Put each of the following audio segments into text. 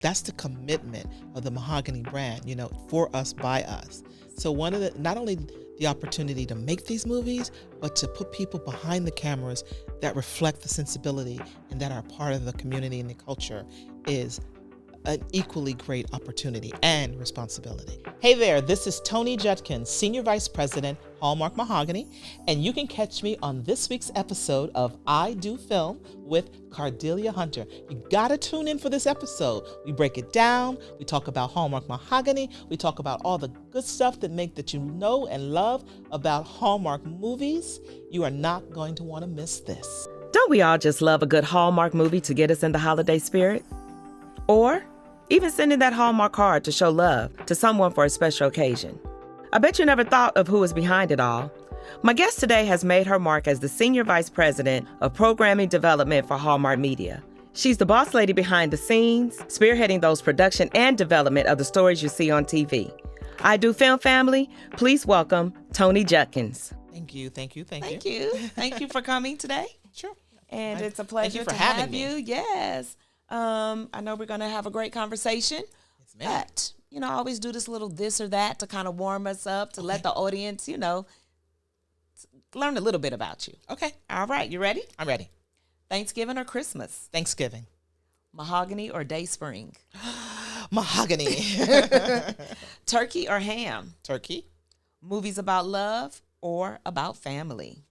That's the commitment of the Mahogany brand, for us, by us. So not only the opportunity to make these movies, but to put people behind the cameras that reflect the sensibility and that are part of the community and the culture is an equally great opportunity and responsibility. Hey there, this is Toni Judkins, Senior Vice President, Hallmark Mahogany, and you can catch me on this week's episode of I Do Film with Cardellia Hunter. You gotta tune in for this episode. We break it down, we talk about Hallmark Mahogany, we talk about all the good stuff that you know and love about Hallmark movies. You are not going to want to miss this. Don't we all just love a good Hallmark movie to get us in the holiday spirit? Or even sending that Hallmark card to show love to someone for a special occasion. I bet you never thought of who is behind it all. My guest today has made her mark as the Senior Vice President of Programming Development for Hallmark Media. She's the boss lady behind the scenes, spearheading those production and development of the stories you see on TV. I Do Film family, please welcome Toni Judkins. Thank you. Thank you. Thank you for coming today. Sure. And it's a pleasure to have you. Yes. I know we're going to have a great conversation. Yes, ma'am. But, I always do this or that to kind of warm us up, to let the audience, learn a little bit about you. Okay. All right. You ready? I'm ready. Thanksgiving or Christmas? Thanksgiving. Mahogany or Dayspring? Mahogany. Turkey or ham? Turkey. Movies about love or about family?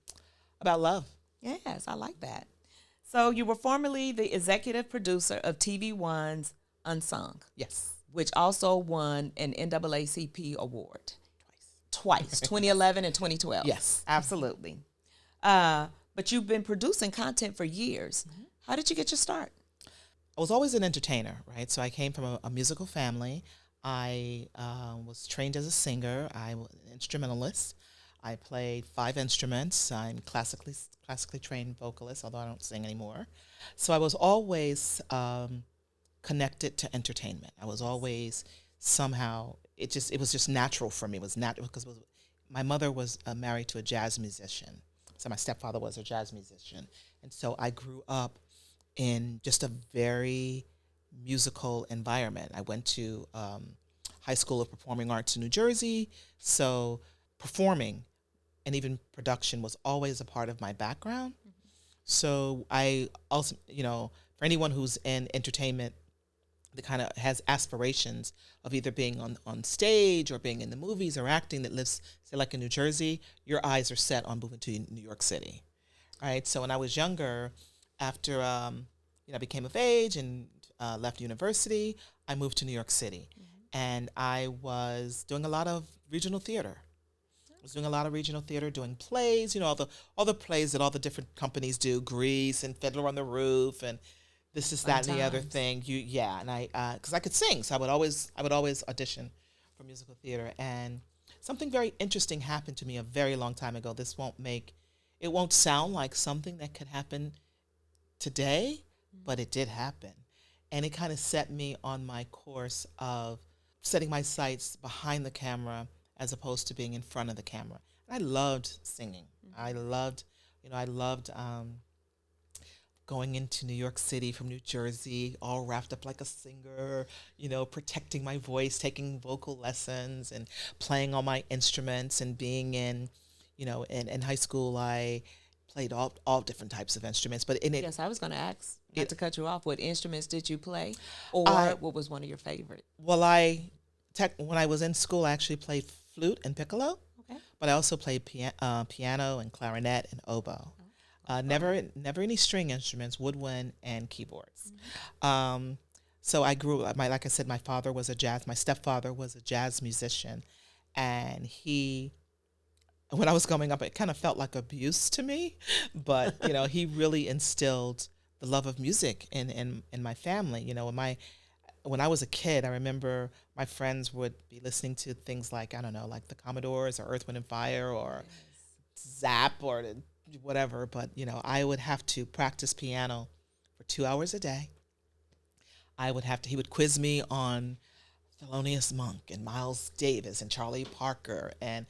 About love. Yes, I like that. So you were formerly the executive producer of TV One's Unsung. Yes. Which also won an NAACP award. Twice, 2011 and 2012. Yes. Absolutely. But you've been producing content for years. Mm-hmm. How did you get your start? I was always an entertainer, right? So I came from a musical family. I was trained as a singer. I was an instrumentalist. I played 5 instruments. I'm classically trained vocalist, although I don't sing anymore. So I was always connected to entertainment. I was always somehow, it was just natural for me. It was natural because my mother was married to a jazz musician. So my stepfather was a jazz musician. And so I grew up in just a very musical environment. I went to High School of Performing Arts in New Jersey. So performing and even production was always a part of my background. Mm-hmm. So I also, for anyone who's in entertainment that kind of has aspirations of either being on stage or being in the movies or acting that lives, say, like in New Jersey, your eyes are set on moving to New York City, right? So when I was younger, after I became of age and left university, I moved to New York City. Mm-hmm. And I was doing a lot of regional theater. I was doing a lot of regional theater, doing plays, all the plays that all the different companies do, Grease and Fiddler on the Roof and this is that and the other thing. And I because I could sing, so I would always audition for musical theater. And something very interesting happened to me a very long time ago. It won't sound like something that could happen today, but it did happen. And it kind of set me on my course of setting my sights behind the camera as opposed to being in front of the camera. And I loved singing. Mm-hmm. I loved going into New York City from New Jersey, all wrapped up like a singer, protecting my voice, taking vocal lessons and playing all my instruments and being in high school, I played all different types of instruments. But yes, I was going to ask, not to cut you off, what instruments did you play? Or what was one of your favorite? Well, when I was in school, I actually played flute and piccolo, okay. But I also played piano and clarinet and oboe. Never any string instruments, woodwind and keyboards. Mm-hmm. So I grew up, like I said, my stepfather was a jazz musician, and when I was growing up, it kind of felt like abuse to me, but he really instilled the love of music in my family. When I was a kid, I remember my friends would be listening to things like, I don't know, like the Commodores or Earth, Wind and Fire or Zap or whatever. But, I would have to practice piano for 2 hours a day. He would quiz me on Thelonious Monk and Miles Davis and Charlie Parker. And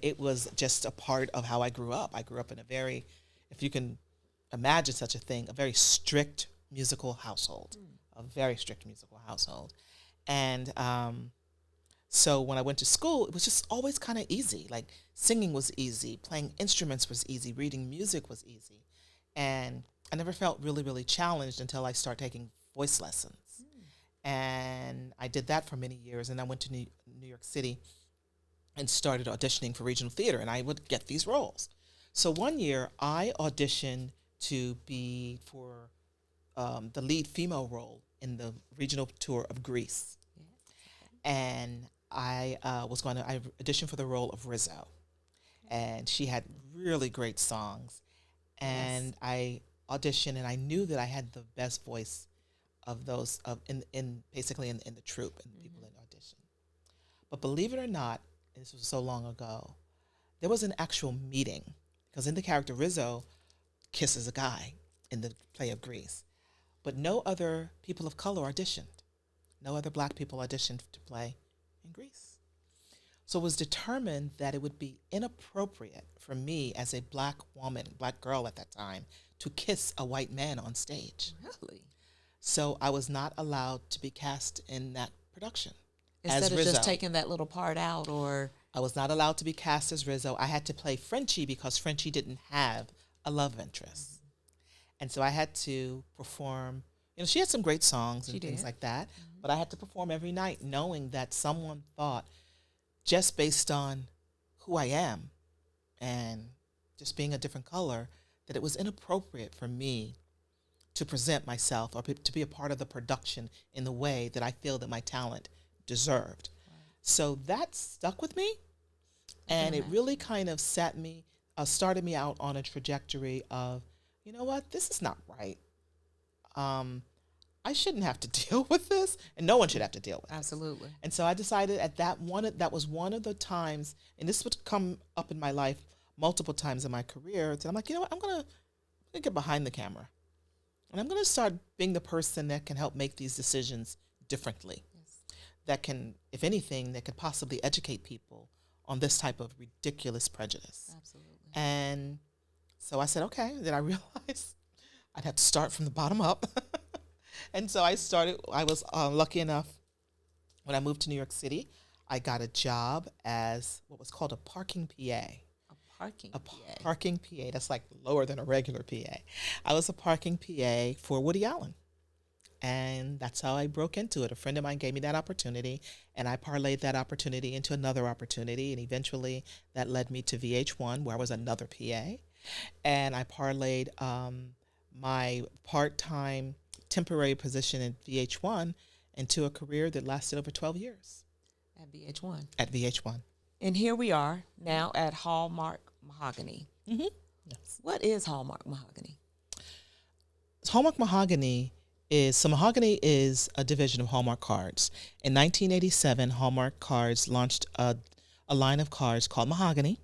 it was just a part of how I grew up. I grew up in a very, if you can imagine such a thing, a very strict musical household. a very strict musical household. And so when I went to school, it was just always kind of easy. Like singing was easy, playing instruments was easy, reading music was easy. And I never felt really, really challenged until I started taking voice lessons. And I did that for many years. And I went to New York City and started auditioning for regional theater, and I would get these roles. So one year I auditioned to be for the lead female role in the regional tour of Greece. And I auditioned for the role of Rizzo. And she had really great songs. And I auditioned, and I knew that I had the best voice of those in basically in the troupe and people that audition. But believe it or not, and this was so long ago, there was an actual meeting, because in the character Rizzo kisses a guy in the play of Grease, but no other people of color auditioned. No other black people auditioned to play in Grease. So it was determined that it would be inappropriate for me as a black woman, black girl at that time, to kiss a white man on stage. Really? So I was not allowed to be cast in that production. Instead of just taking that little part out, or? I was not allowed to be cast as Rizzo. I had to play Frenchie because Frenchie didn't have a love interest. And so I had to perform. You know, she had some great songs and things like that, but I had to perform every night knowing that someone thought, just based on who I am and just being a different color, that it was inappropriate for me to present myself or to be a part of the production in the way that I feel that my talent deserved. Right. So that stuck with me, and it really kind of started me out on a trajectory of, you know what, this is not right. I shouldn't have to deal with this, and no one should have to deal with it. Absolutely. And so I decided that was one of the times, and this would come up in my life multiple times in my career, that I'm like, you know what, I'm gonna get behind the camera. And I'm going to start being the person that can help make these decisions differently. Yes. That can, if anything, that could possibly educate people on this type of ridiculous prejudice. Absolutely. And so I said, okay. Then I realized I'd have to start from the bottom up. And so I was lucky enough, when I moved to New York City, I got a job as what was called a parking PA. Parking PA. That's like lower than a regular PA. I was a parking PA for Woody Allen. And that's how I broke into it. A friend of mine gave me that opportunity, and I parlayed that opportunity into another opportunity. And eventually that led me to VH1, where I was another PA. And I parlayed my part-time temporary position at VH1 into a career that lasted over 12 years. At VH1? At VH1. And here we are now at Hallmark Mahogany. Mm-hmm. Yes. What is Hallmark Mahogany? Hallmark Mahogany is a division of Hallmark Cards. In 1987, Hallmark Cards launched a line of cards called Mahogany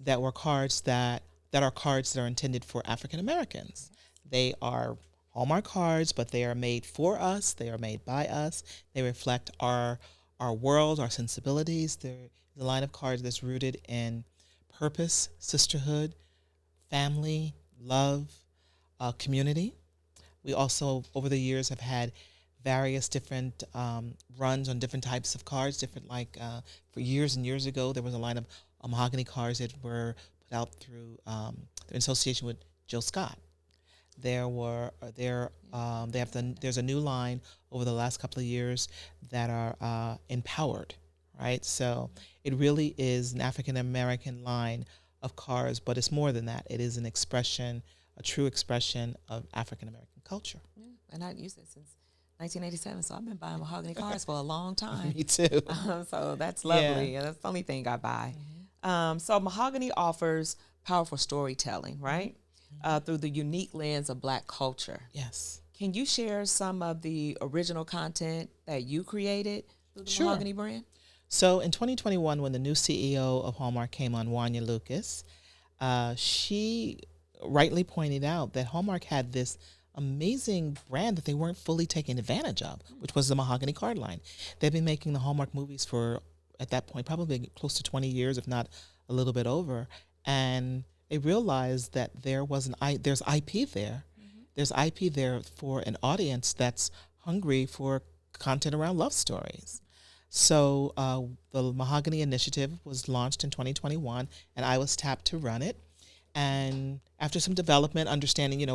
that were cards that are intended for African Americans. They are Hallmark cards, but they are made for us. They are made by us. They reflect our world, our sensibilities. They're the line of cards that's rooted in purpose, sisterhood, family, love, community. We also, over the years, have had various different runs on different types of cards. For years and years ago, there was a line of mahogany cards that were put out through in association with Jill Scott. There's a new line over the last couple of years that are empowered, right? So it really is an African American line of cards, but it's more than that. It is an expression, a true expression of African American culture. Yeah. And I used it since 1987, so I've been buying mahogany cards for a long time. Me too. So that's lovely. Yeah. That's the only thing I buy. Mm-hmm. So mahogany offers powerful storytelling, right? Through the unique lens of Black culture. Yes. Can you share some of the original content that you created through the Mahogany brand? So in 2021, when the new CEO of Hallmark came on, Wanya Lucas, she rightly pointed out that Hallmark had this amazing brand that they weren't fully taking advantage of, which was the Mahogany card line. They've been making the Hallmark movies for, at that point, probably close to 20 years, if not a little bit over. And they realized that there's IP there. Mm-hmm. There's IP there for an audience that's hungry for content around love stories. So the Mahogany Initiative was launched in 2021, and I was tapped to run it. And after some development, understanding,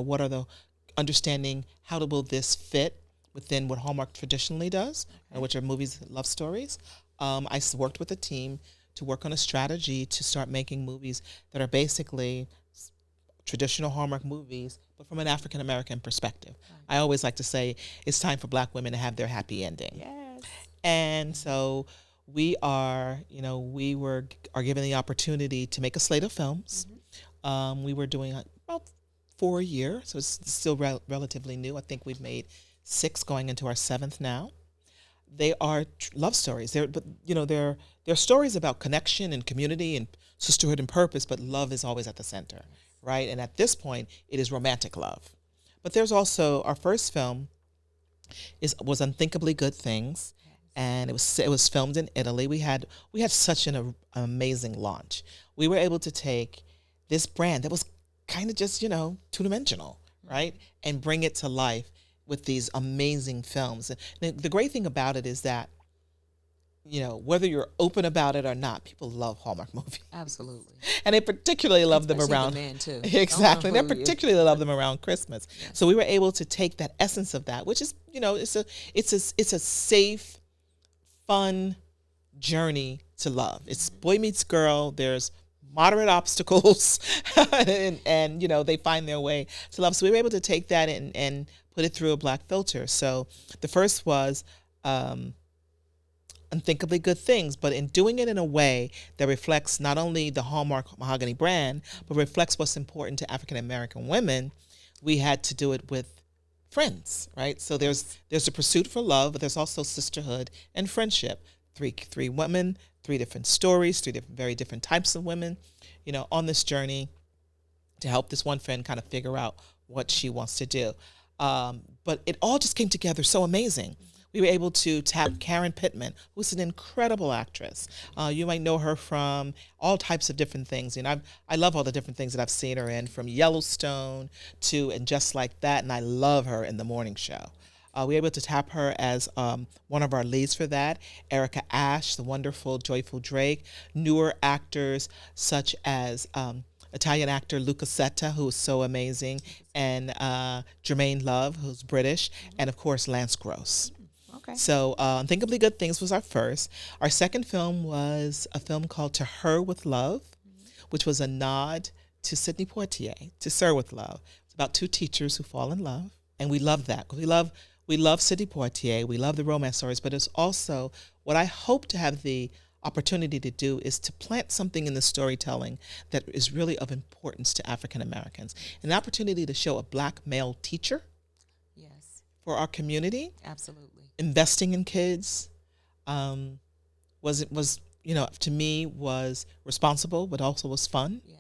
understanding how will this fit within what Hallmark traditionally does, which are movies, love stories. I worked with a team to work on a strategy to start making movies that are basically traditional Hallmark movies, but from an African American perspective. Right. I always like to say it's time for Black women to have their happy ending. Yes. And so we are given the opportunity to make a slate of films. We were doing about 4 a year, so it's still relatively new. I think we've made 6 going into our 7th now. They are love stories. They're stories about connection and community and sisterhood and purpose, but love is always at the center, right? And at this point, it is romantic love. But there's also our first film was Unthinkably Good Things, and it was filmed in Italy. We had such an amazing launch. We were able to take this brand that was kind of just two-dimensional, right, and bring it to life with these amazing films. And the great thing about it is that, whether you're open about it or not, people love Hallmark movies. Absolutely. And they particularly love them around. The men too. Exactly. They particularly love them around Christmas. Yes. So we were able to take that essence of that, which is, it's a safe, fun journey to love. It's boy meets girl. There's moderate obstacles and they find their way to love. So we were able to take that and put it through a Black filter. So the first was Unthinkably Good Things, but in doing it in a way that reflects not only the Hallmark Mahogany brand, but reflects what's important to African American women, we had to do it with friends, right? So there's a pursuit for love, but there's also sisterhood and friendship. Three women, 3 different stories, 3 very different types of women, on this journey to help this one friend kind of figure out what she wants to do. But it all just came together so amazing. We were able to tap Karen Pittman, who's an incredible actress. You might know her from all types of different things. I love all the different things that I've seen her in, from Yellowstone to And Just Like That, and I love her in The Morning Show. We were able to tap her as one of our leads for that. Erica Ash, the wonderful Joyful Drake. Newer actors such as Italian actor Luca Setta, who is so amazing, and Jermaine Love, who's British, and of course Lance Gross. Okay. So Unthinkably Good Things was our first. Our second film was a film called To Her With Love, which was a nod to Sidney Poitier, To Sir With Love. It's about 2 teachers who fall in love, and we love that. We love Sidney Poitier, we love the romance stories, but it's also what I hope to have the opportunity to do is to plant something in the storytelling that is really of importance to African Americans. An opportunity to show a Black male teacher for our community. Absolutely. Investing in kids was to me was responsible, but also was fun. Yes.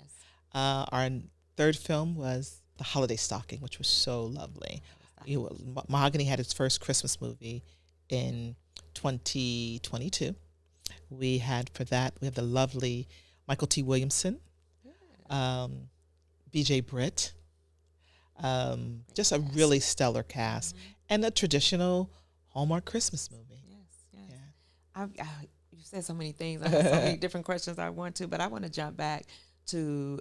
Our third film was The Holiday Stocking, which was so lovely. Mahogany had its first Christmas movie in 2022. We have the lovely Michael T. Williamson, B.J. Britt, just a really stellar cast, and a traditional Hallmark Christmas movie. Yes. Yeah. You said so many things. I have so many different questions I want to, but I want to jump back to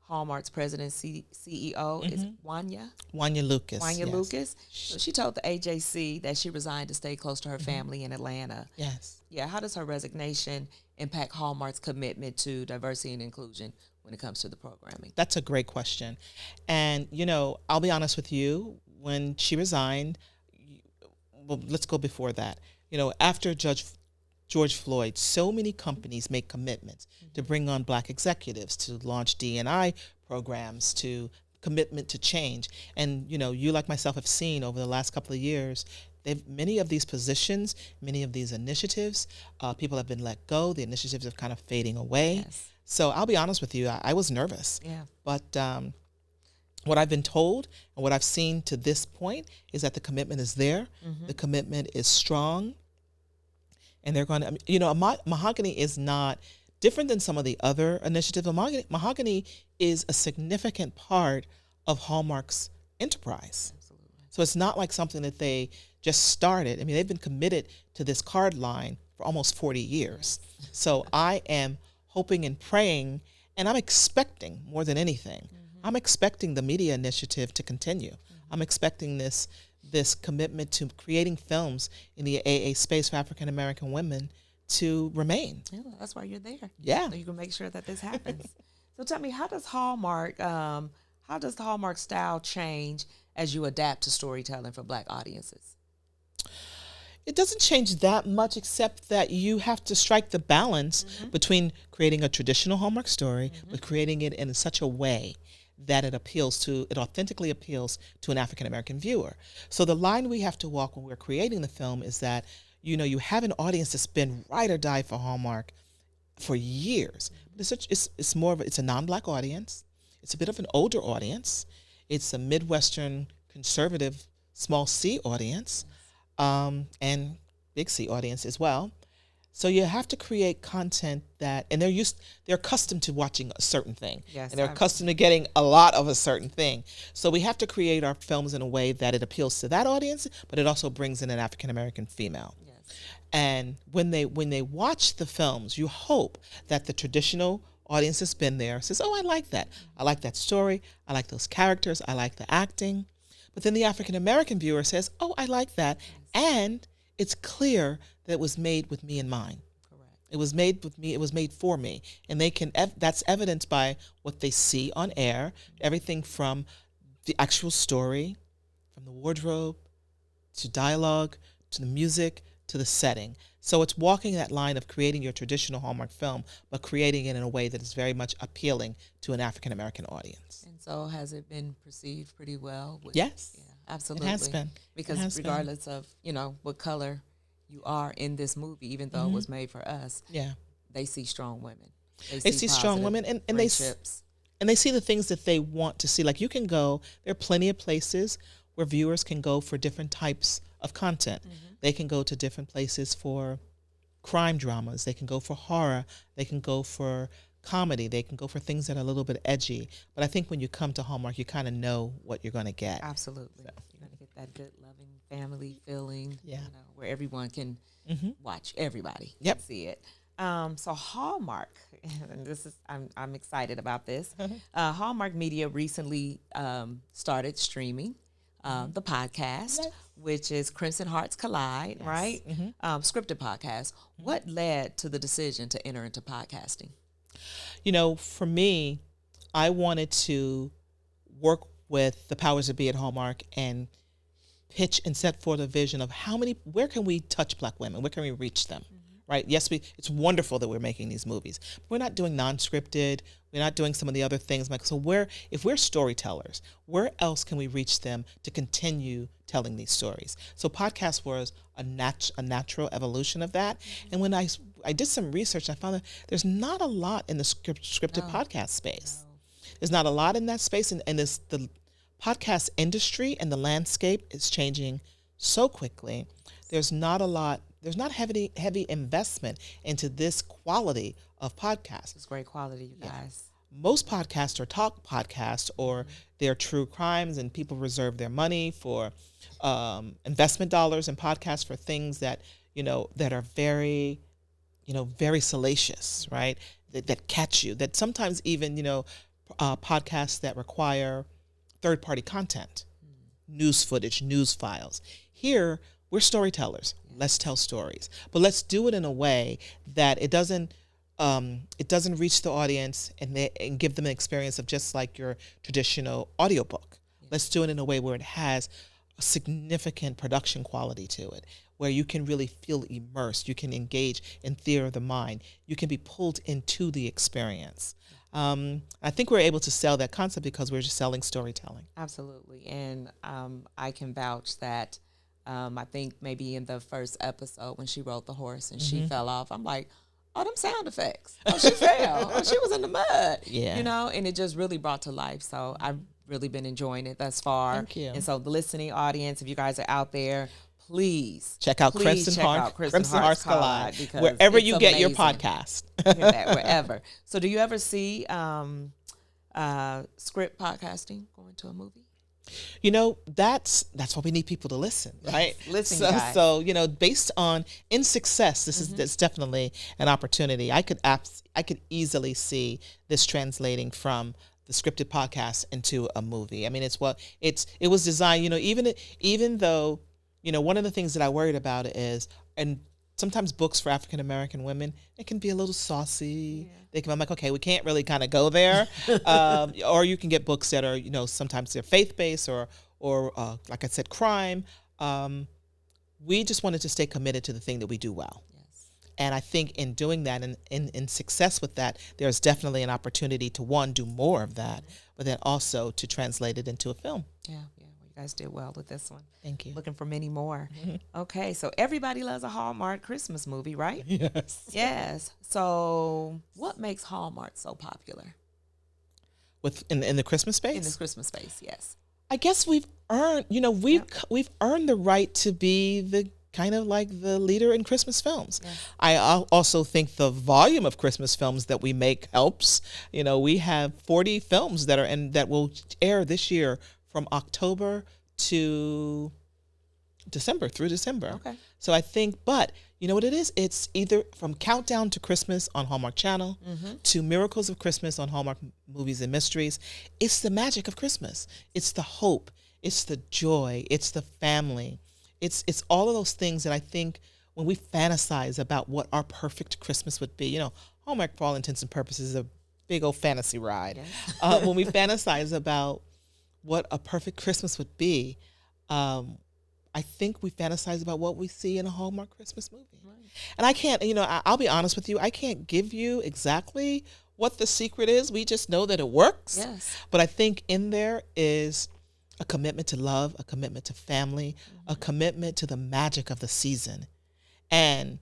Hallmark's president CEO is Quyionah. Quyionah Lucas. Quyionah Lucas. So she told the AJC that she resigned to stay close to her family in Atlanta. Yes. Yeah. How does her resignation impact Hallmark's commitment to diversity and inclusion when it comes to the programming? That's a great question. And, I'll be honest with you, when she resigned, well, let's go before that. After George Floyd, so many companies make commitments to bring on Black executives, to launch D&I programs, to commitment to change. And, you like myself have seen over the last couple of years, many of these positions, many of these initiatives, people have been let go. The initiatives are kind of fading away. Yes. So I'll be honest with you, I was nervous. Yeah. But what I've been told and what I've seen to this point is that the commitment is there. The commitment is strong. And they're going to, Mahogany is not different than some of the other initiatives. Mahogany is a significant part of Hallmark's enterprise. Absolutely. So it's not like something that they just started. I mean, they've been committed to this card line for almost 40 years. So I am hoping and praying, and I'm expecting more than anything. I'm expecting the media initiative to continue. I'm expecting this commitment to creating films in the AA space for African American women to remain. Yeah, that's why you're there. Yeah. So you can make sure that this happens. So tell me, how does the Hallmark style change as you adapt to storytelling for Black audiences? It doesn't change that much, except that you have to strike the balance between creating a traditional Hallmark story, but creating it in such a way that it authentically appeals to an African American viewer. So the line we have to walk when we're creating the film is that, you have an audience that's been ride or die for Hallmark for years. It's a non-Black audience. It's a bit of an older audience. It's a Midwestern conservative small C audience, and big C audience as well. So you have to create content and they're accustomed to watching a certain thing. Yes, and they're accustomed to getting a lot of a certain thing. So we have to create our films in a way that it appeals to that audience, but it also brings in an African American female. Yes. And when they watch the films, you hope that the traditional audience has been there, says, oh, I like that. I like that story. I like those characters. I like the acting. But then the African American viewer says, oh, I like that. And it's clear that it was made with me in mind. Correct. It was made with me. It was made for me. And that's evidenced by what they see on air, everything from the actual story, from the wardrobe, to dialogue, to the music, to the setting. So it's walking that line of creating your traditional Hallmark film, but creating it in a way that is very much appealing to an African American audience. And so has it been perceived pretty well? Yes. Yeah, absolutely. It has been. Because regardless of, what color you are in this movie, even though it was made for us, they see strong women. They see strong women, and they see the things that they want to see. Like there are plenty of places where viewers can go for different types of content. They can go to different places for crime dramas. They can go for horror. They can go for comedy. They can go for things that are a little bit edgy. But I think when you come to Hallmark, you kind of know what you're going to get. Absolutely. So. You're going to get that good, loving family feeling, yeah. Where everyone can watch, everybody can see it. So Hallmark, and this is I'm excited about this. Hallmark Media recently started streaming the podcast, which is Crimson Hearts Collide, right? Scripted podcast. What led to the decision to enter into podcasting? For me, I wanted to work with the powers that be at Hallmark and pitch and set forth a vision of where can we touch Black women? Where can we reach them? Right? Yes, it's wonderful that we're making these movies. But we're not doing non-scripted. We're not doing some of the other things. So if we're storytellers, where else can we reach them to continue telling these stories? So podcast was a natural evolution of that. And when I did some research, I found that there's not a lot in the scripted podcast space. There's not a lot in that space. And the podcast industry and the landscape is changing so quickly. There's not heavy investment into this quality of podcasts. It's great quality, you guys. Most podcasts are talk podcasts, or they're true crimes, and people reserve their money for investment dollars in podcasts for things that are very, very salacious, right? That catch you. That sometimes even podcasts that require third-party content, news footage, news files. Here, we're storytellers. Let's tell stories, but let's do it in a way that it doesn't reach the audience and give them an experience of just like your traditional audiobook. Let's do it in a way where it has a significant production quality to it, where you can really feel immersed. You can engage in theater of the mind. You can be pulled into the experience. I think we're able to sell that concept because we're just selling storytelling. Absolutely, and I can vouch that. I think maybe in the first episode when she rode the horse and she fell off, I'm like, oh, them sound effects. Oh, she fell. Oh, she was in the mud. Yeah. And it just really brought to life. So I've really been enjoying it thus far. Thank you. And so the listening audience, if you guys are out there, please check out Crimson Hearts Collide wherever you get your podcast. Hear that, wherever. So do you ever see script podcasting going to a movie? That's why we need people to listen, right? Listen, so, guys. so based on in success, that's definitely an opportunity. I could easily see this translating from the scripted podcast into a movie. I mean, it was designed. Even though one of the things that I worried about is, and sometimes books for African American women, it can be a little saucy. Yeah. I'm like, okay, we can't really kind of go there. Or you can get books that are, sometimes they're faith-based or like I said, crime. We just wanted to stay committed to the thing that we do well. Yes. And I think in doing that and in success with that, there's definitely an opportunity to, one, do more of that, but then also to translate it into a film. Yeah. You guys did well with this one. Thank you. Looking for many more. Mm-hmm. Okay, so everybody loves a Hallmark Christmas movie, right? Yes. Yes. So what makes Hallmark so popular? In the Christmas space? In this Christmas space, yes. I guess we've earned, we've earned the right to be the kind of like the leader in Christmas films. Yeah. I also think the volume of Christmas films that we make helps. We have 40 films that will air this year from October to December, through December. Okay. So I think, but you know what it is? It's either from Countdown to Christmas on Hallmark Channel to Miracles of Christmas on Hallmark Movies and Mysteries. It's the magic of Christmas. It's the hope. It's the joy. It's the family. It's all of those things that I think when we fantasize about what our perfect Christmas would be, Hallmark, for all intents and purposes, is a big old fantasy ride. Yes. When we fantasize about what a perfect Christmas would be, I think we fantasize about what we see in a Hallmark Christmas movie. Right. And I can't, I'll be honest with you, I can't give you exactly what the secret is. We just know that it works. Yes. But I think in there is a commitment to love, a commitment to family, a commitment to the magic of the season, and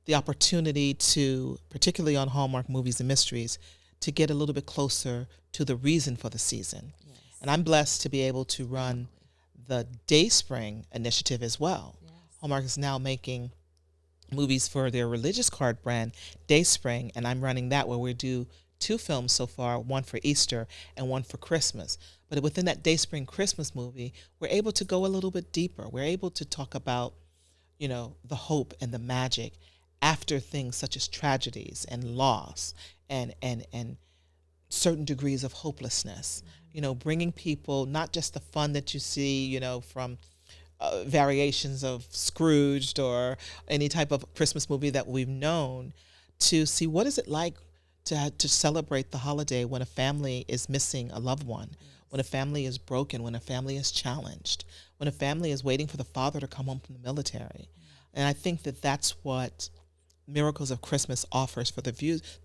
the opportunity to, particularly on Hallmark Movies and Mysteries, to get a little bit closer to the reason for the season. Yes. And I'm blessed to be able to run the Dayspring initiative as well. Yes. Hallmark is now making movies for their religious card brand, Dayspring, and I'm running that where we do 2 films so far, one for Easter and one for Christmas. But within that Dayspring Christmas movie, we're able to go a little bit deeper. We're able to talk about, the hope and the magic after things such as tragedies and loss and certain degrees of hopelessness. Bringing people, not just the fun that you see, from variations of Scrooged or any type of Christmas movie that we've known, to see what is it like to celebrate the holiday when a family is missing a loved one, when a family is broken, when a family is challenged, when a family is waiting for the father to come home from the military. And I think that that's what Miracles of Christmas offers for the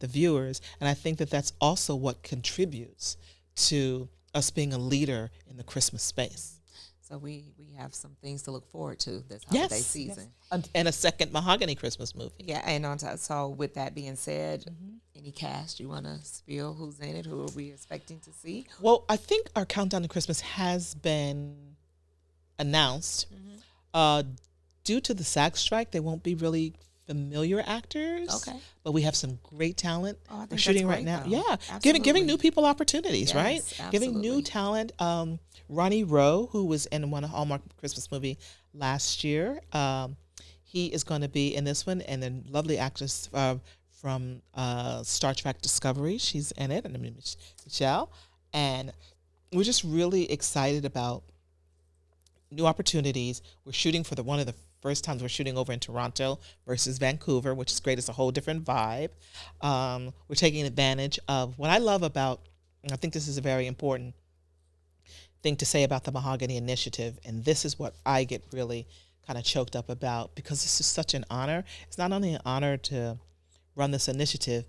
viewers, and I think that that's also what contributes to us being a leader in the Christmas space. So we have some things to look forward to this holiday season. Yes. And a second Mahogany Christmas movie. Yeah, and so with that being said, any cast you want to spill? Who's in it? Who are we expecting to see? Well, I think our Countdown to Christmas has been announced. Due to the SAG strike, they won't be really familiar actors. Okay. But we have some great talent. We're shooting right now. Though. Yeah. Giving new people opportunities, right? Absolutely. Giving new talent. Ronnie Rowe, who was in one Hallmark Christmas movie last year, he is going to be in this one, and then lovely actress from Star Trek Discovery, she's in it, and Michelle, and we're just really excited about new opportunities. We're shooting for one of the first times we're shooting over in Toronto versus Vancouver, which is great. It's a whole different vibe. We're taking advantage of what I love about, and I think this is a very important thing to say about the Mahogany Initiative, and this is what I get really kind of choked up about, because this is such an honor. It's not only an honor to run this initiative,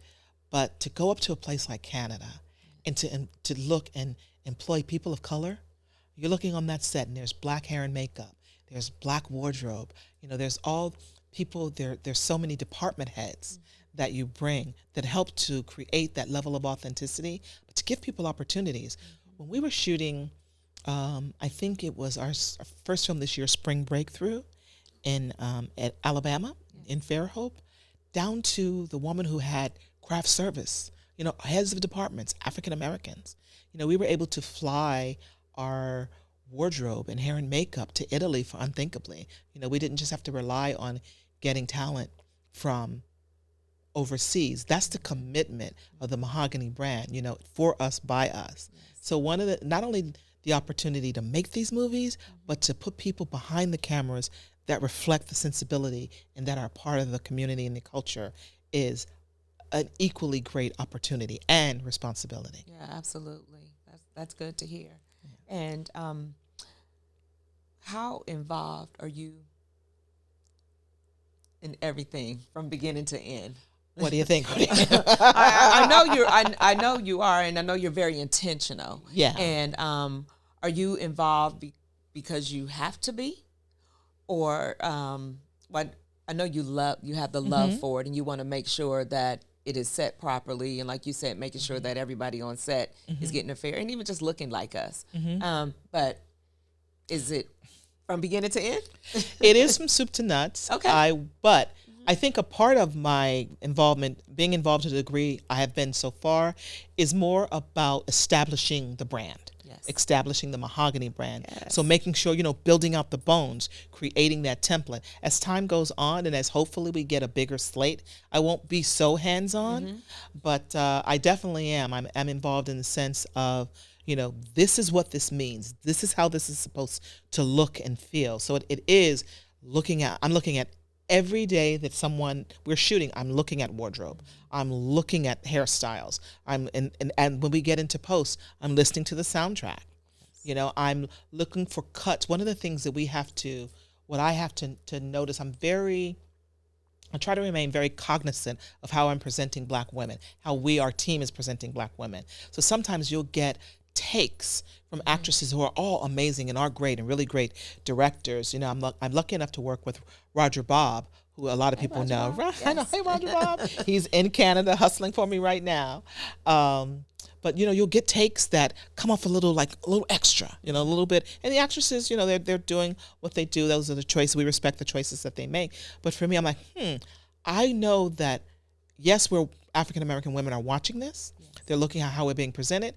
but to go up to a place like Canada and to look and employ people of color. You're looking on that set, and there's black hair and makeup. There's black wardrobe. There's all people. There's so many department heads that you bring that help to create that level of authenticity, but to give people opportunities. When we were shooting, I think it was our first film this year, Spring Breakthrough, at Alabama, in Fairhope, down to the woman who had craft service, heads of departments, African Americans. We were able to fly our wardrobe and hair and makeup to Italy for Unthinkably. We didn't just have to rely on getting talent from overseas. That's the commitment of the Mahogany brand, for us, by us. Yes. So not only the opportunity to make these movies, but to put people behind the cameras that reflect the sensibility and that are part of the community and the culture is an equally great opportunity and responsibility. Yeah, absolutely. That's good to hear. Yeah. And how involved are you in everything from beginning to end? What do you think? I know you are, and I know you're very intentional. Yeah. And are you involved because you have to be, or what? I know you have the love for it, and you want to make sure that it is set properly, and like you said, making sure that everybody on set is getting a fair, and even just looking like us. But is it from beginning to end? It is from soup to nuts. Okay. But I think a part of my being involved to the degree I have been so far, is more about establishing the brand. Yes. Establishing the Mahogany brand. Yes. So making sure, building out the bones, creating that template. As time goes on and as hopefully we get a bigger slate, I won't be so hands-on, but I definitely am. I'm involved in the sense of, this is what this means. This is how this is supposed to look and feel. So it is I'm looking at every day that we're shooting, I'm looking at wardrobe. I'm looking at hairstyles. And when we get into post, I'm listening to the soundtrack. I'm looking for cuts. One of the things that I have to notice, I try to remain very cognizant of how I'm presenting Black women, how our team is presenting Black women. So sometimes you'll get takes from actresses who are all amazing and are great and really great directors. I'm lucky enough to work with Roger Bob, who a lot of people know. Yes. I know, hey Roger Bob. He's in Canada hustling for me right now. But you'll get takes that come off a little extra, a little bit. And the actresses, they're doing what they do. Those are the choices. We respect the choices that they make. But for me, I'm like, I know that yes, we're African American women are watching this. Yes. They're looking at how we're being presented.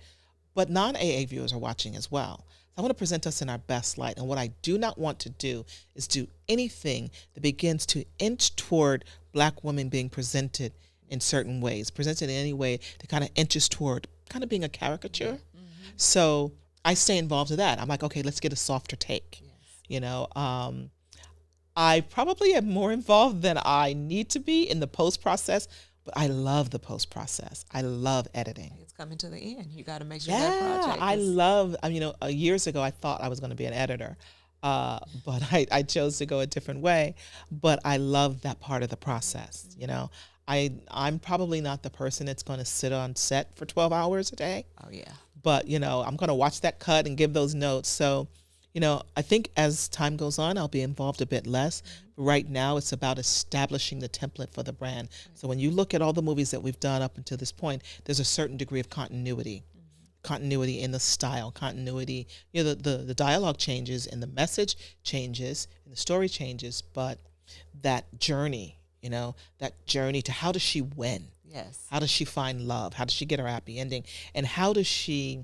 But non-AA viewers are watching as well. So I want to present us in our best light. And what I do not want to do is do anything that begins to inch toward Black women being presented in certain ways, presented in any way that kind of inches toward kind of being a caricature. Mm-hmm. So I stay involved in that. I'm like, okay, let's get a softer take. Yes. I probably am more involved than I need to be in the post process, but I love the post process. I love editing. It's coming to the end. You got to make sure that project years ago I thought I was going to be an editor, but I chose to go a different way. But I love that part of the process. I'm probably not the person that's going to sit on set for 12 hours a day. Oh yeah. But I'm going to watch that cut and give those notes. So I think as time goes on, I'll be involved a bit less. Right now, it's about establishing the template for the brand. Right. So when you look at all the movies that we've done up until this point, there's a certain degree of continuity. Continuity in the style, continuity, the dialogue changes and the message changes and the story changes, but that journey to how does she win? Yes. How does she find love? How does she get her happy ending? And how does she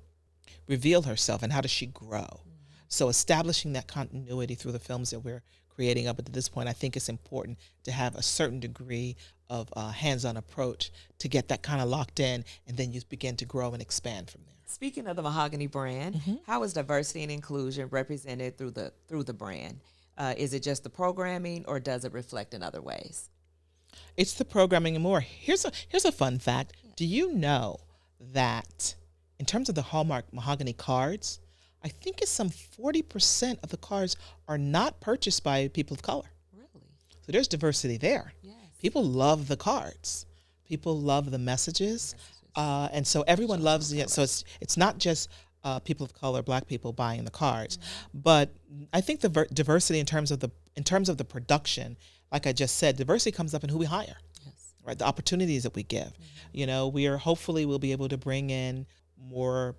reveal herself and how does she grow? So establishing that continuity through the films that we're creating up to this point, I think it's important to have a certain degree of hands-on approach to get that kind of locked in, and then you begin to grow and expand from there. Speaking of the Mahogany brand, how is diversity and inclusion represented through the brand? Is it just the programming, or does it reflect in other ways? It's the programming and more. Here's a fun fact. Yeah. Do you know that in terms of the Hallmark Mahogany cards, I think it's some 40% of the cards are not purchased by people of color. Really? So there's diversity there. Yes. People love the cards. People love the messages. And so everyone loves it. So it's not just people of color, Black people buying the cards. But I think the diversity in terms of the production, like I just said, diversity comes up in who we hire. Yes. Right? The opportunities that we give. We'll be able to bring in more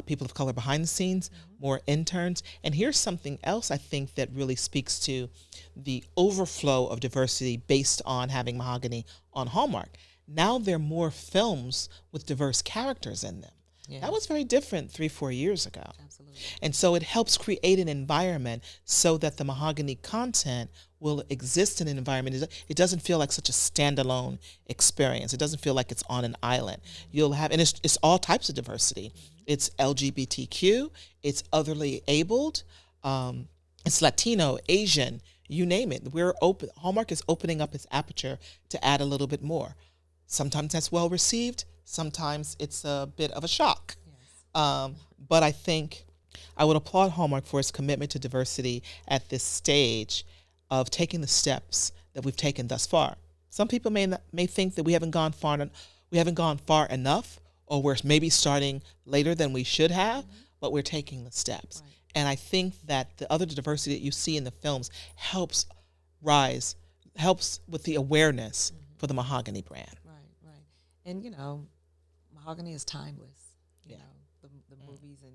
people of color behind the scenes, more interns. And here's something else I think that really speaks to the overflow of diversity based on having Mahogany on Hallmark. Now there are more films with diverse characters in them. Yeah. That was very different 3-4 years ago. Absolutely. And so it helps create an environment so that the Mahogany content will exist in an environment. It doesn't feel like such a standalone experience. It doesn't feel like it's on an island. You'll have, and it's all types of diversity. It's LGBTQ, it's otherly abled, it's Latino, Asian, you name it. We're open. Hallmark is opening up its aperture to add a little bit more. Sometimes that's well received. Sometimes it's a bit of a shock. Yes. But I think I would applaud Hallmark for its commitment to diversity at this stage of taking the steps that we've taken thus far. Some people may think that we haven't gone far enough, or we're maybe starting later than we should have, but we're taking the steps. Right. And I think that the other diversity that you see in the films helps with the awareness for the Mahogany brand. Right. And, Mahogany is timeless. You know, the movies and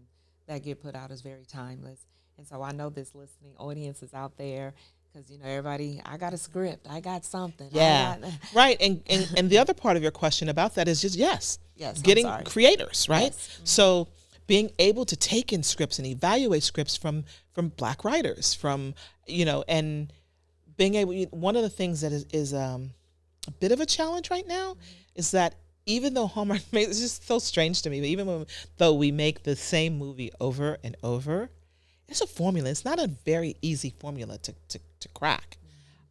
that get put out is very timeless. And so I know this listening audience is out there because, everybody, I got a script. I got something. Yeah. Right. And the other part of your question about that is just, getting creators, right? Yes. Mm-hmm. So being able to take in scripts and evaluate scripts from Black writers, and being able, one of the things that is a bit of a challenge right now is that even though Hallmark it's just so strange to me, but even though we make the same movie over and over, it's a formula. It's not a very easy formula to crack.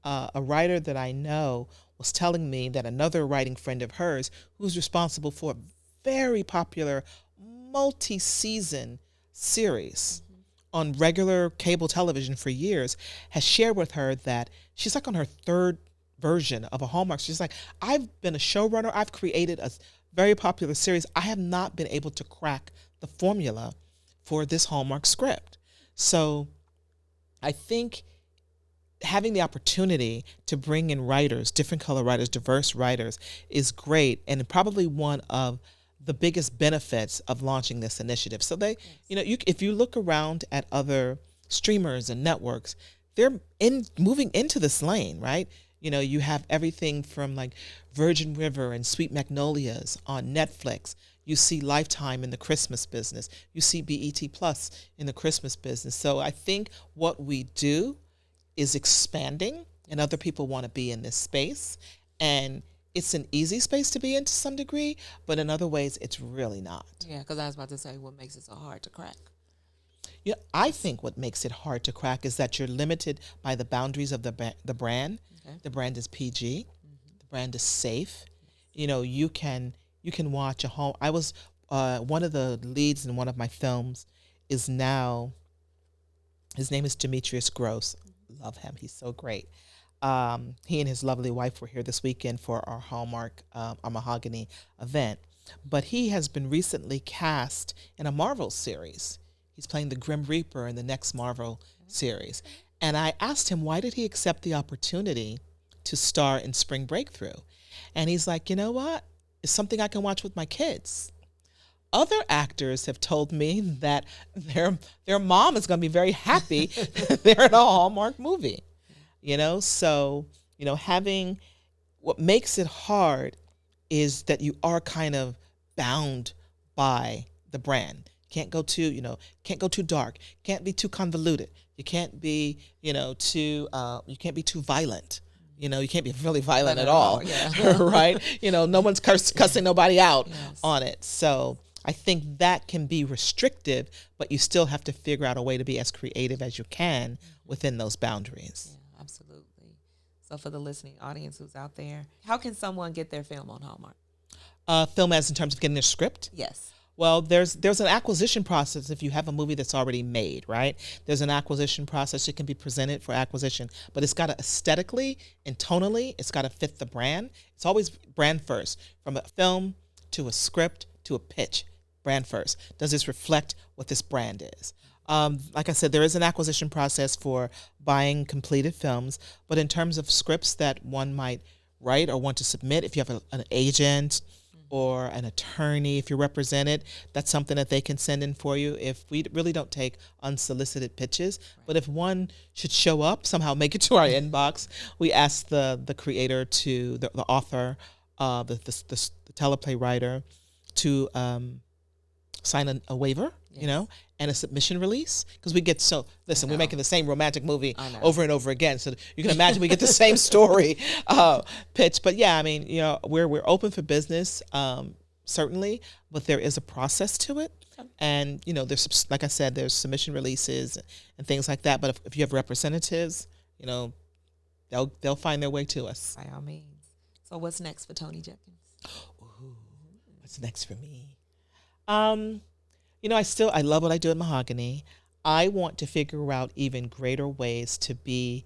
A writer that I know was telling me that another writing friend of hers, who's responsible for a very popular multi-season series on regular cable television for years, has shared with her that she's like on her third version of a Hallmark. She's like, I've been a showrunner. I've created a very popular series. I have not been able to crack the formula for this Hallmark script. So I think having the opportunity to bring in writers, different color writers, diverse writers, is great, and probably one of the biggest benefits of launching this initiative. So if you look around at other streamers and networks, they're moving into this lane, right? You have everything from like Virgin River and Sweet Magnolias on Netflix. You see Lifetime in the Christmas business. You see BET Plus in the Christmas business. So I think what we do is expanding, and other people want to be in this space. And it's an easy space to be in to some degree, but in other ways, it's really not. Yeah, because I was about to say, what makes it so hard to crack? Yeah, I think what makes it hard to crack is that you're limited by the boundaries of the brand. Okay. The brand is PG. The brand is safe. You can watch a home. I was one of the leads in one of my films is now. His name is Demetrius Gross. Love him. He's so great. He and his lovely wife were here this weekend for our Hallmark, our Mahogany event. But he has been recently cast in a Marvel series. He's playing the Grim Reaper in the next Marvel series. And I asked him, why did he accept the opportunity to star in Spring Breakthrough? And he's like, you know what? It's something I can watch with my kids. Other actors have told me that their mom is going to be very happy they're in a Hallmark movie. So, having what makes it hard is that you are kind of bound by the brand. Can't go too dark. Can't be too convoluted. You can't be, you can't be too violent. You can't be really violent at all. Yeah. Right? No one's cussing nobody out on it. So I think that can be restrictive, but you still have to figure out a way to be as creative as you can within those boundaries. Yeah, absolutely. So for the listening audience who's out there, how can someone get their film on Hallmark? Film as in terms of getting their script? Yes. Well, there's an acquisition process if you have a movie that's already made, right? There's an acquisition process. It can be presented for acquisition, but it's got to aesthetically and tonally, it's got to fit the brand. It's always brand first, from a film to a script to a pitch, brand first. Does this reflect what this brand is? Like I said, there is an acquisition process for buying completed films, but in terms of scripts that one might write or want to submit, if you have an agent or an attorney, if you're represented, that's something that they can send in for you. If we really don't take unsolicited pitches, but if one should show up, somehow make it to our inbox, we ask the creator to, the author, the teleplay writer, to sign a waiver, and a submission release, because we get we're making the same romantic movie over and over again, so you can imagine we get the same story pitch. But yeah, I mean, we're open for business, certainly, but there is a process to it. And there's, like I said, there's submission releases and things like that. But if you have representatives, they'll find their way to us. By all means. So what's next for Toni Judkins? Ooh, what's next for me? I love what I do at Mahogany. I want to figure out even greater ways to be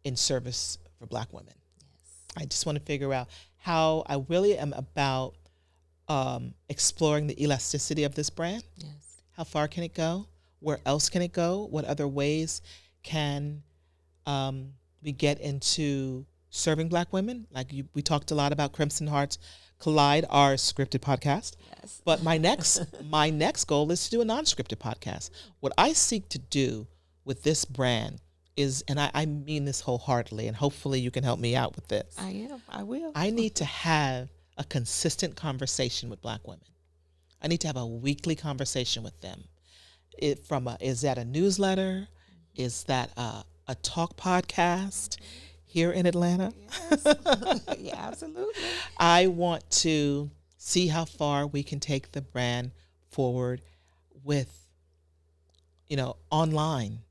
in service for Black women. Yes. I just want to figure out how I really am about exploring the elasticity of this brand. Yes. How far can it go? Where else can it go? What other ways can we get into serving Black women? Like we talked a lot about Crimson Hearts Collide, our scripted podcast. Yes. But my next goal is to do a non-scripted podcast. What I seek to do with this brand is, and I mean this wholeheartedly, and hopefully you can help me out with this. I will. I need to have a consistent conversation with Black women. I need to have a weekly conversation with them. Is that a newsletter? Is that a talk podcast here in Atlanta? Yes. Yeah, absolutely. I want to see how far we can take the brand forward with, online,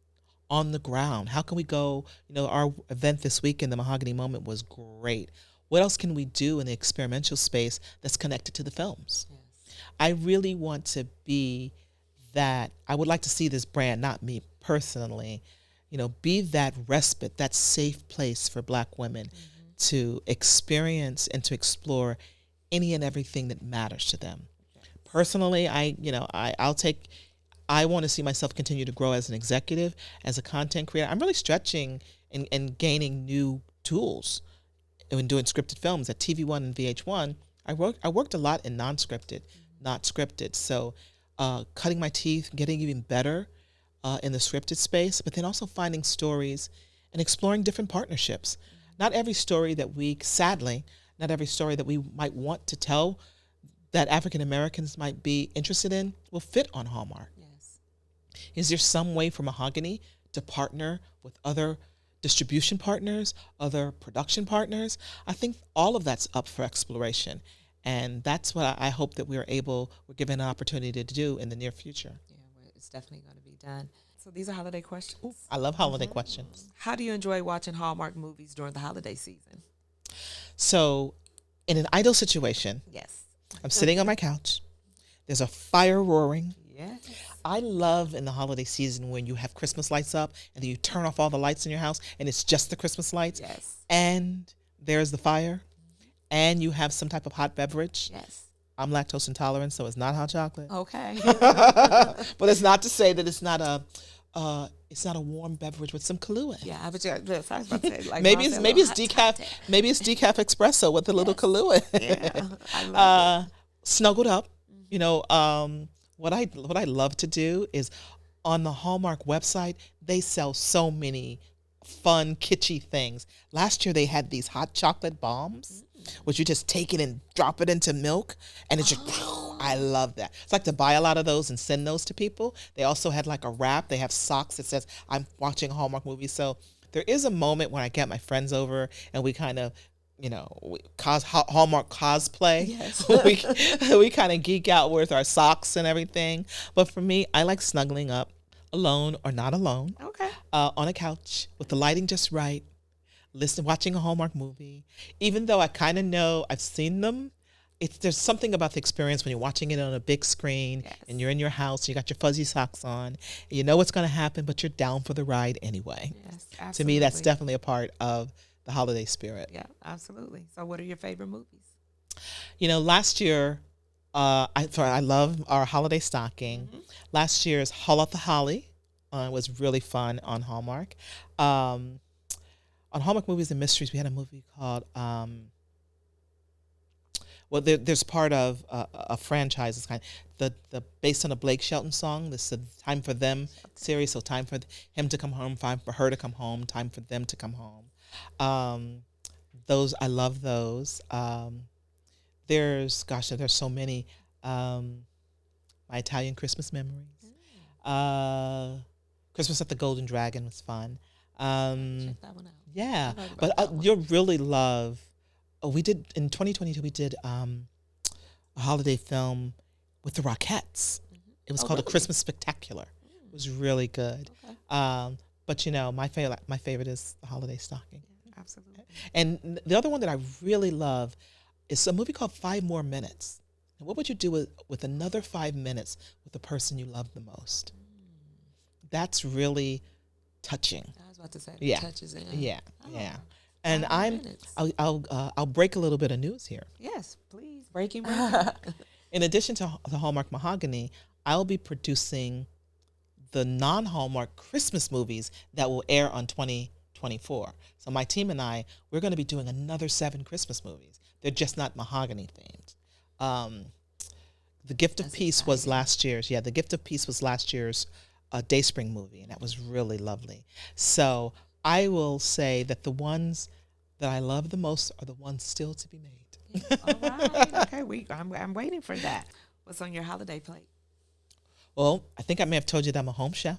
on the ground. How can we go, our event this weekend, the Mahogany Moment, was great. What else can we do in the experimental space that's connected to the films? Yes. I really want to be that. I would like to see this brand, not me personally, be that respite, that safe place for Black women to experience and to explore any and everything that matters to them. Yes. Personally, I want to see myself continue to grow as an executive, as a content creator. I'm really stretching and gaining new tools when doing scripted films at TV1 and VH1. I worked a lot in non-scripted, not scripted. So cutting my teeth, getting even better in the scripted space, but then also finding stories and exploring different partnerships. Not every story that not every story that we might want to tell that African Americans might be interested in will fit on Hallmark. Yes. Is there some way for Mahogany to partner with other distribution partners, other production partners? I think all of that's up for exploration. And that's what I hope that we're given an opportunity to do in the near future. Yeah, well, it's definitely going to be done. So these are holiday questions. Ooh, I love holiday questions. How do you enjoy watching Hallmark movies during the holiday season? So in an idle situation, yes, I'm sitting on my couch. There's a fire roaring. Yes. I love in the holiday season when you have Christmas lights up and then you turn off all the lights in your house and it's just the Christmas lights. Yes. And there's the fire and you have some type of hot beverage. Yes. I'm lactose intolerant, so it's not hot chocolate. Okay. But it's not to say that it's not a warm beverage with some Khalia. Yeah, I was about to say, like maybe it's decaf. Maybe it's decaf espresso with a little Khalia. Yeah, I love it. Snuggled up. What I love to do is on the Hallmark website, they sell so many fun, kitschy things. Last year they had these hot chocolate bombs, which you just take it and drop it into milk, and it's just, I love that. It's like to buy a lot of those and send those to people. They also had like a wrap. They have socks that says, I'm watching a Hallmark movie. So there is a moment when I get my friends over and we kind of, Hallmark cosplay. Yes. we kind of geek out with our socks and everything. But for me, I like snuggling up alone or not alone. Okay. On a couch with the lighting just right, watching a Hallmark movie. Even though I kind of know I've seen them, there's something about the experience when you're watching it on a big screen. Yes. And you're in your house, and you got your fuzzy socks on, and you know what's going to happen, but you're down for the ride anyway. Yes, absolutely. To me, that's definitely a part of the holiday spirit. Yeah, absolutely. So what are your favorite movies? Last year, I love our holiday stocking. Mm-hmm. Last year's Haul Out the Holly was really fun on Hallmark. On Hallmark Movies and Mysteries, we had a movie called, there's part of a franchise. It's kind of the based on a Blake Shelton song. This is a Time for Them series, so time for him to come home, time for her to come home, time for them to come home. I love those. There's so many. My Italian Christmas Memories. Christmas at the Golden Dragon was fun. Check that one out. Yeah, but you'll really love. Oh, we did in 2022. We did a holiday film with the Rockettes. It was called A Christmas Spectacular. It was really good. Okay. But you know, my favorite is The Holiday Stocking. Yeah, absolutely. And the other one that I really love is a movie called 5 More Minutes. And what would you do with another 5 minutes with the person you love the most? That's really touching. I was about to say, yeah, touches in. Yeah, yeah. And I'll break a little bit of news here. Yes, please. Breaking. In addition to the Hallmark Mahogany, I'll be producing the non-Hallmark Christmas movies that will air on 2024. So my team and I, we're going to be doing another 7 Christmas movies. They're just not Mahogany themed. The Gift of Peace was last year's. Yeah, The Gift of Peace was last year's Dayspring movie, and that was really lovely. So I will say that the ones that I love the most are the ones still to be made. All right. Okay, I'm waiting for that. What's on your holiday plate? Well, I think I may have told you that I'm a home chef.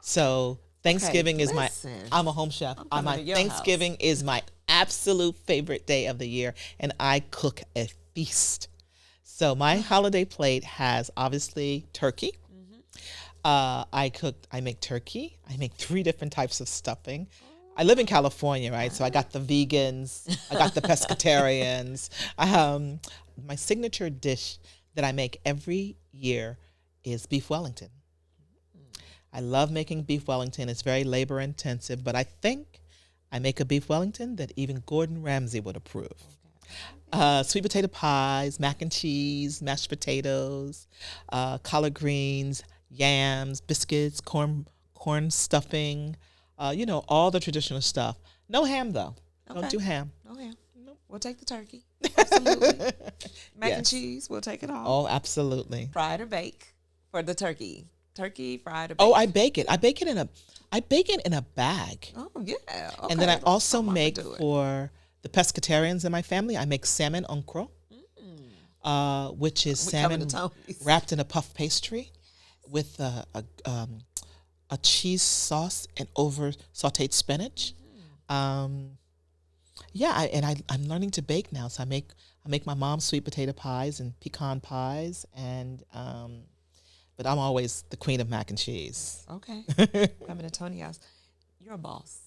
So Thanksgiving is I'm a home chef. Thanksgiving is my absolute favorite day of the year, and I cook a feast. So my holiday plate has obviously turkey. I make turkey. I make 3 different types of stuffing. I live in California, right? So I got the vegans, I got the pescatarians. My signature dish that I make every year is beef Wellington. I love making beef Wellington. It's very labor intensive, but I think I make a beef Wellington that even Gordon Ramsay would approve. Sweet potato pies, mac and cheese, mashed potatoes, collard greens, yams, biscuits, corn stuffing, all the traditional stuff. No ham, though. Okay. Don't do ham. No ham. Nope. We'll take the turkey. Absolutely. Mac and cheese, we'll take it all. Oh, absolutely. Fried or bake for the turkey. Turkey, fried or bake. Oh, I bake it. I bake it in a bag. Oh, yeah. Okay. And then I also make for the pescatarians in my family, I make salmon en croix, which is salmon wrapped in a puff pastry with a cheese sauce and over sauteed spinach. I'm learning to bake now. So I make my mom's sweet potato pies and pecan pies, and but I'm always the queen of mac and cheese. Okay. Coming to Toni's house, you're a boss.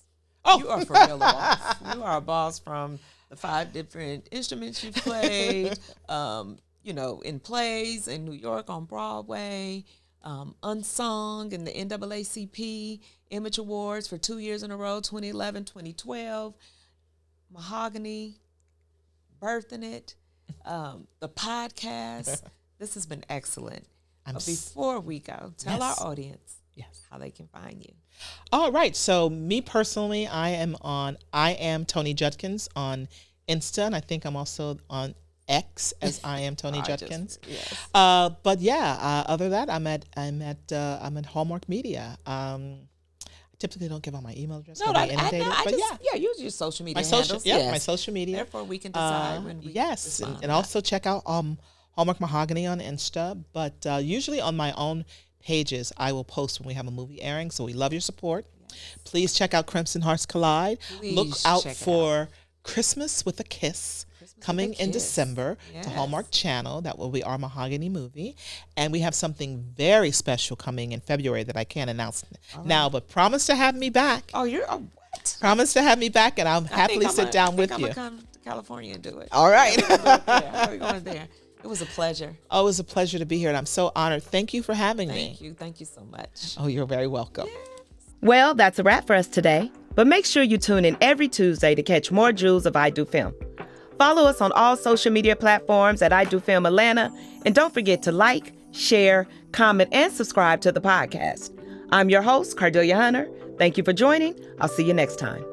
Oh, you are for real a boss. You are a boss from the 5 different instruments you've played. In plays in New York on Broadway. Unsung in the NAACP Image Awards for 2 years in a row, 2011, 2012. Mahogany, birthing it, the podcast. This has been excellent. But before we go, tell our audience how they can find you. All right. So me personally, I am Toni Judkins on Insta, and I think I'm also on X as I am Toni Judkins. But yeah, other than that, I'm at Hallmark Media. I typically don't give out my email address. Use your social media handles. My social media. Therefore, we can decide when we and also check out Hallmark Mahogany on Insta. But usually on my own pages, I will post when we have a movie airing. So we love your support. Yes. Please check out Crimson Hearts Collide. Look out for Christmas with a Kiss. Coming in December to Hallmark Channel. That will be our Mahogany movie. And we have something very special coming in February that I can't announce now, but promise to have me back. Oh, what? Promise to have me back, and I'll happily sit down with you. I'm going to come to California and do it. All right. We're going there. It was a pleasure. Oh, it was a pleasure to be here, and I'm so honored. Thank you for having me. Thank you so much. Oh, you're very welcome. Yes. Well, that's a wrap for us today. But make sure you tune in every Tuesday to catch more jewels of I Do Film. Follow us on all social media platforms at I Do Film Atlanta. And don't forget to like, share, comment, and subscribe to the podcast. I'm your host, Cardellia Hunter. Thank you for joining. I'll see you next time.